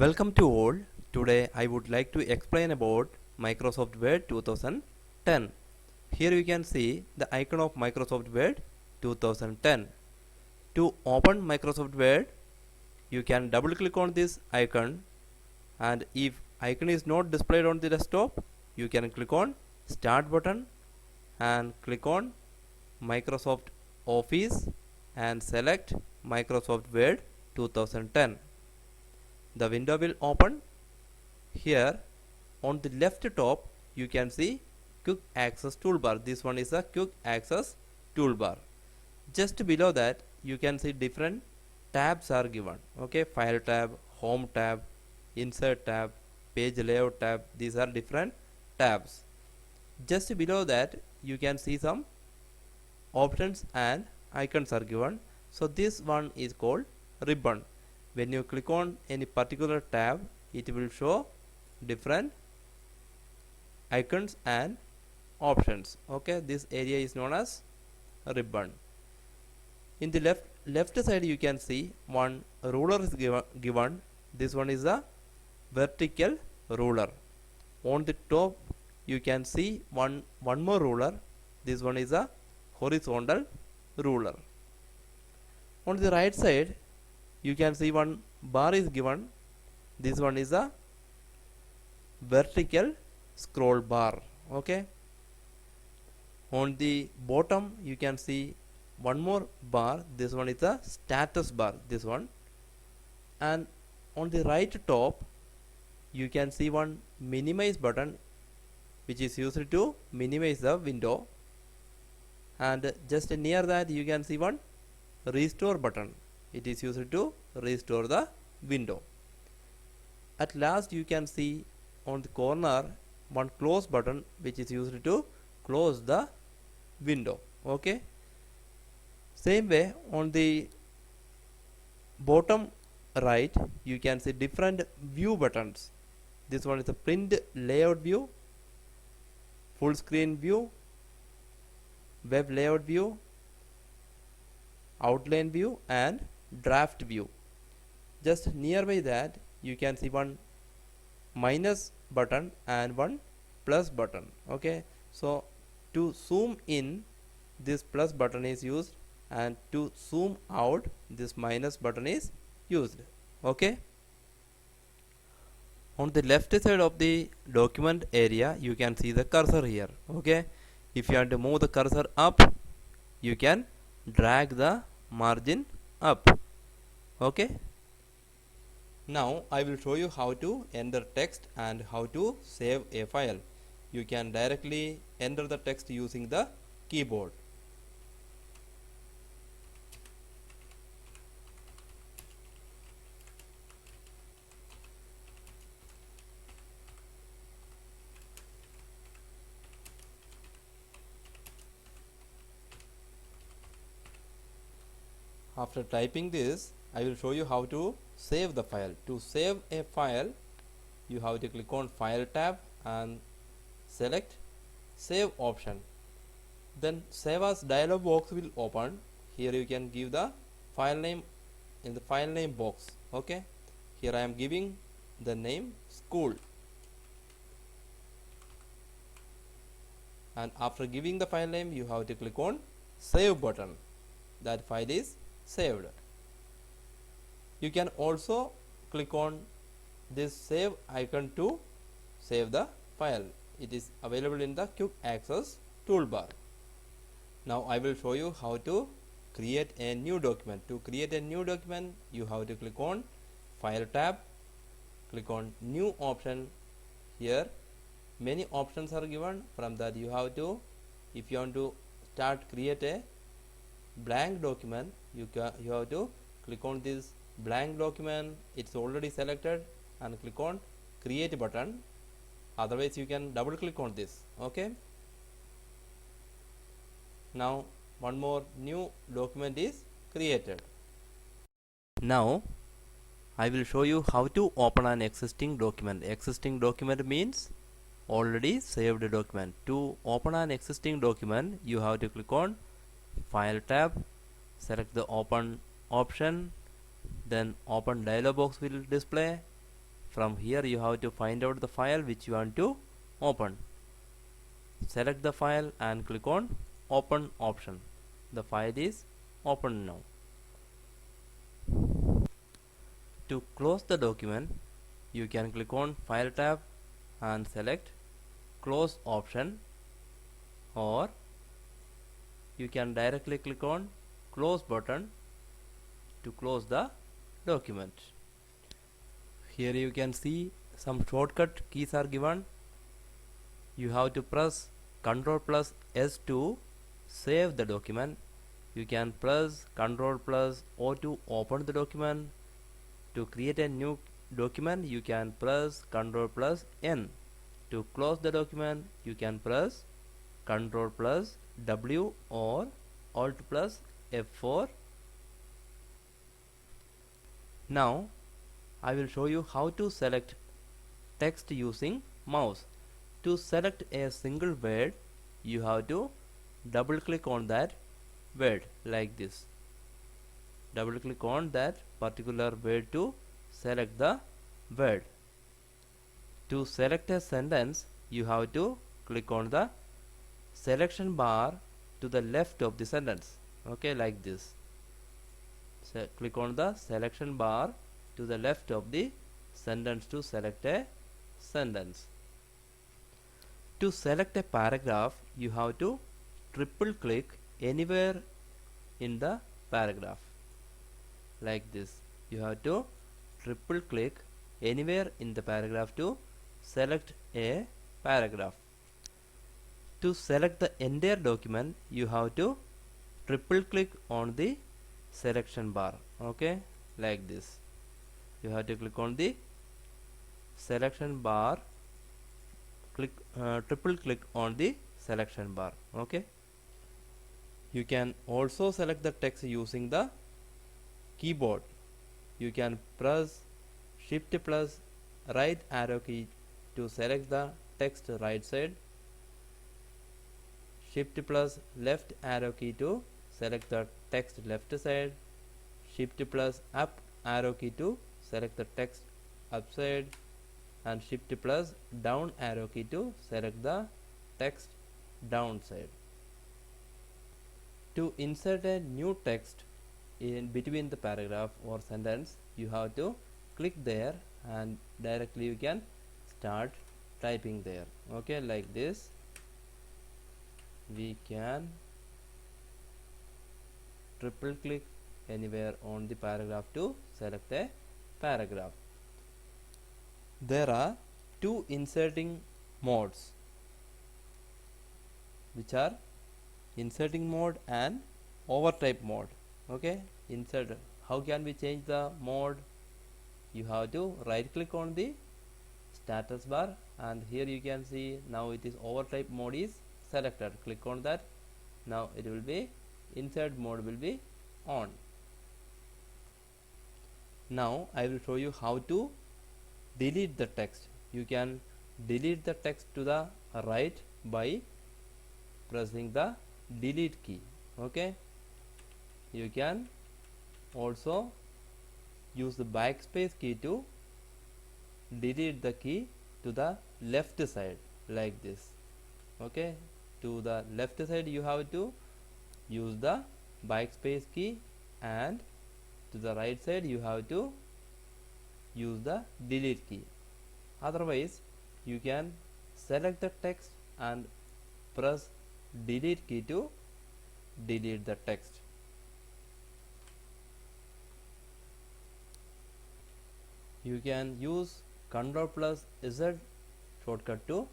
Welcome to all. Today I would like to explain about Microsoft Word 2010. Here you can see the icon of Microsoft Word 2010. To open Microsoft Word, you can double click on this icon, and if icon is not displayed on the desktop, you can click on Start button and click on Microsoft Office and select Microsoft Word 2010. The window will open. Here on the left top you can see quick access toolbar. This one is a quick access toolbar. Just below that you can see different tabs are given. Okay, file tab, home tab, insert tab, page layout tab. These are different tabs. Just below that you can see some options and icons are given. So this one is called ribbon. When you click on any particular tab, it will show different icons and options. Okay, this area is known as ribbon. In the left side you can see one ruler is given. This one is a vertical ruler. On the top you can see one more ruler. This one is a horizontal ruler. On the right side you can see one bar is given. This one is a vertical scroll bar. Okay, on the bottom you can see one more bar. This one is a status bar, this one. And on the right top you can see one minimize button, which is used to minimize the window. And just near that you can see one restore button. It is used to restore the window. At last you can see on the corner one close button, which is used to close the window. Okay, same way on the bottom right you can see different view buttons. This one is a print layout view, full screen view, web layout view, outline view and draft view. Just nearby that you can see one minus button and one plus button. Okay, so to zoom in, this plus button is used, and to zoom out, this minus button is used. Okay, on the left side of the document area you can see the cursor here. Okay, if you want to move the cursor up, you can drag the margin up. Okay, now I will show you how to enter text and how to save a file. You can directly enter the text using the keyboard. After typing this, I will show you how to save the file. To save a file, you have to click on File tab and select Save option. Then Save as dialog box will open. Here you can give the file name in the file name box. Okay, here I am giving the name school, and after giving the file name you have to click on Save button. That file is saved. You can also click on this save icon to save the file. It is available in the quick access toolbar. Now I will show you how to create a new document. To create a new document, you have to click on File tab, click on New option. Here many options are given. From that you have to, if you want to create a blank document, you have to click on this blank document. It's already selected, and click on Create button. Otherwise you can double click on this. Okay, now one more new document is created. Now I will show you how to open an existing document. Existing document means already saved document. To open an existing document, you have to click on File tab, select the open option, then open dialog box will display. From here you have to find out the file which you want to open. Select the file and click on open option. The file is open now. To close the document, you can click on file tab and select close option, or you can directly click on close button to close the document. Here you can see some shortcut keys are given. You have to press Ctrl plus S to save the document. You can press Ctrl plus O to open the document. To create a new document, you can press Ctrl plus N. To close the document, you can press Ctrl plus W or Alt plus F4. Now I will show you how to select text using mouse. To select a single word, you have to double click on that word like this. Double click on that particular word to select the word. To select a sentence, you have to click on the selection bar to the left of the sentence. Okay, like this. So click on the selection bar to the left of the sentence to select a sentence. To select a paragraph, you have to triple click anywhere in the paragraph like this. You have to triple click anywhere in the paragraph to select a paragraph. To select the entire document, you have to triple click on the selection bar. Okay, like this. You have to click on the selection bar, triple click on the selection bar. Okay, you can also select the text using the keyboard. You can press Shift plus right arrow key to select the text right side, Shift plus left arrow key to select the text left side, Shift plus up arrow key to select the text upside, and Shift plus down arrow key to select the text downside. To insert a new text in between the paragraph or sentence, you have to click there and directly you can start typing there. Okay, like this. We can triple click anywhere on the paragraph to select a paragraph. There are two inserting modes, which are inserting mode and overtype mode. Okay, insert. How can we change the mode? You have to right click on the status bar, and here you can see now it is overtype mode is selected. Click on that. Now it will be insert mode will be on. Now I will show you how to delete the text. You can delete the text to the right by pressing the delete key. Okay, you can also use the backspace key to delete the key to the left side like this. Okay, to the left side you have to use the backspace key, and to the right side you have to use the delete key. Otherwise you can select the text and press delete key to delete the text. You can use Ctrl plus Z shortcut to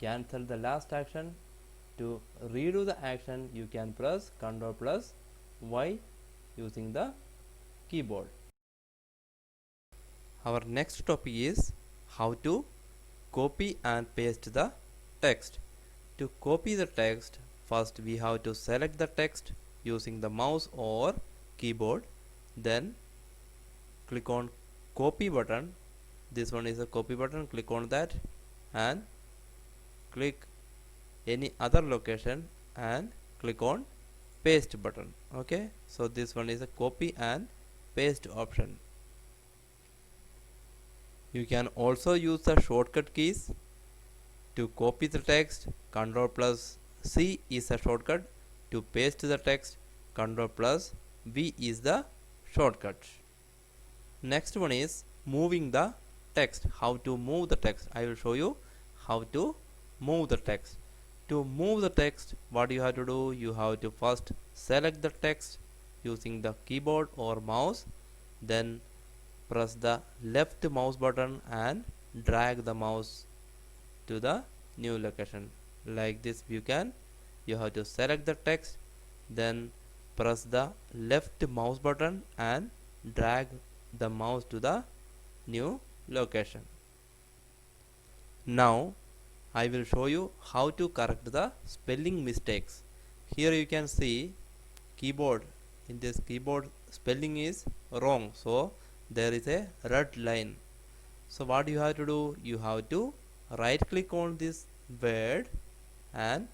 cancel the last action. To redo the action, you can press Ctrl plus Y using the keyboard. Our next topic is how to copy and paste the text. To copy the text, first we have to select the text using the mouse or keyboard, then click on copy button. This one is a copy button. Click on that and click any other location and click on paste button. Okay, so this one is a copy and paste option. You can also use the shortcut keys to copy the text. Ctrl plus C is a shortcut. To paste the text, Ctrl plus V is the shortcut. Next one is moving the text. How to move the text? I will show you how to move the text. To move the text, what you have to do? You have to first select the text using the keyboard or mouse. Then press the left mouse button and drag the mouse to the new location. Like this you have to select the text, then press the left mouse button and drag the mouse to the new location. Now I will show you how to correct the spelling mistakes. Here you can see keyboard. In this keyboard spelling is wrong, so there is a red line. So what you have to do? You have to right click on this word and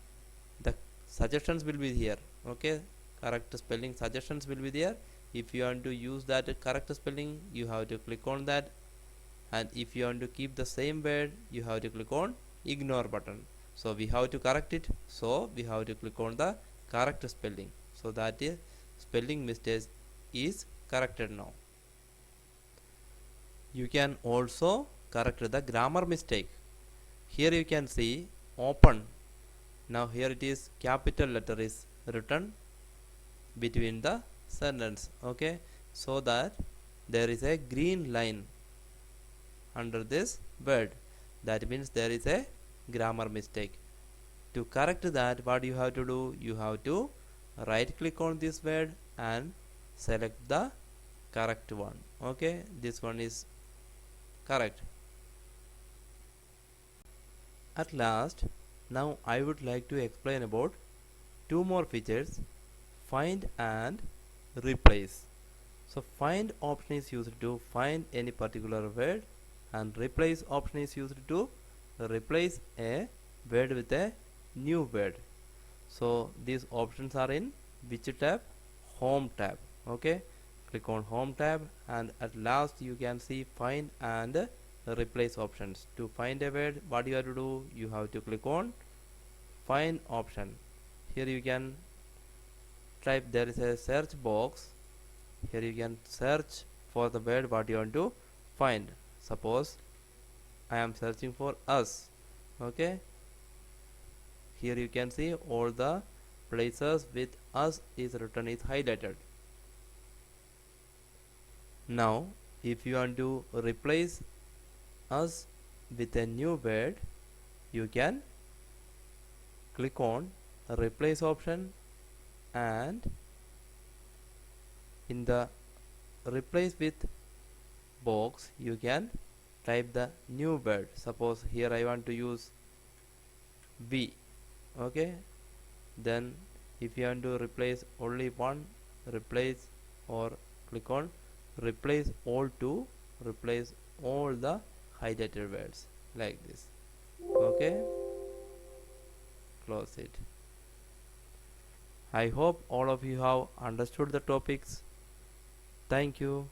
the suggestions will be here. Okay, correct spelling suggestions will be there. If you want to use that correct spelling, you have to click on that, and if you want to keep the same word, you have to click on ignore button. So we have to correct it, so we have to click on the correct spelling, so that is spelling mistake is corrected now. You can also correct the grammar mistake. Here you can see open. Now here it is capital letter is written between the sentence. Okay, so that there is a green line under this word. That means there is a grammar mistake. To correct that, what you have to do? You have to right click on this word and select the correct one. Okay, this one is correct. At last, now I would like to explain about two more features, find and replace. So find option is used to find any particular word, and replace option is used to replace a word with a new word. So these options are in which tab? Home tab. Okay, click on home tab, and at last you can see find and replace options. To find a word, what you have to do? You have to click on find option. Here you can type, there is a search box. Here you can search for the word what you want to find. Suppose I am searching for us. Okay, here you can see all the places with us is written is highlighted. Now if you want to replace us with a new word, you can click on replace option, and in the replace with box you can type the new word. Suppose here I want to use we. Okay, then if you want to replace only one, replace, or click on replace all to replace all the highlighted words, like this. Okay, close it. I hope all of you have understood the topics. Thank you.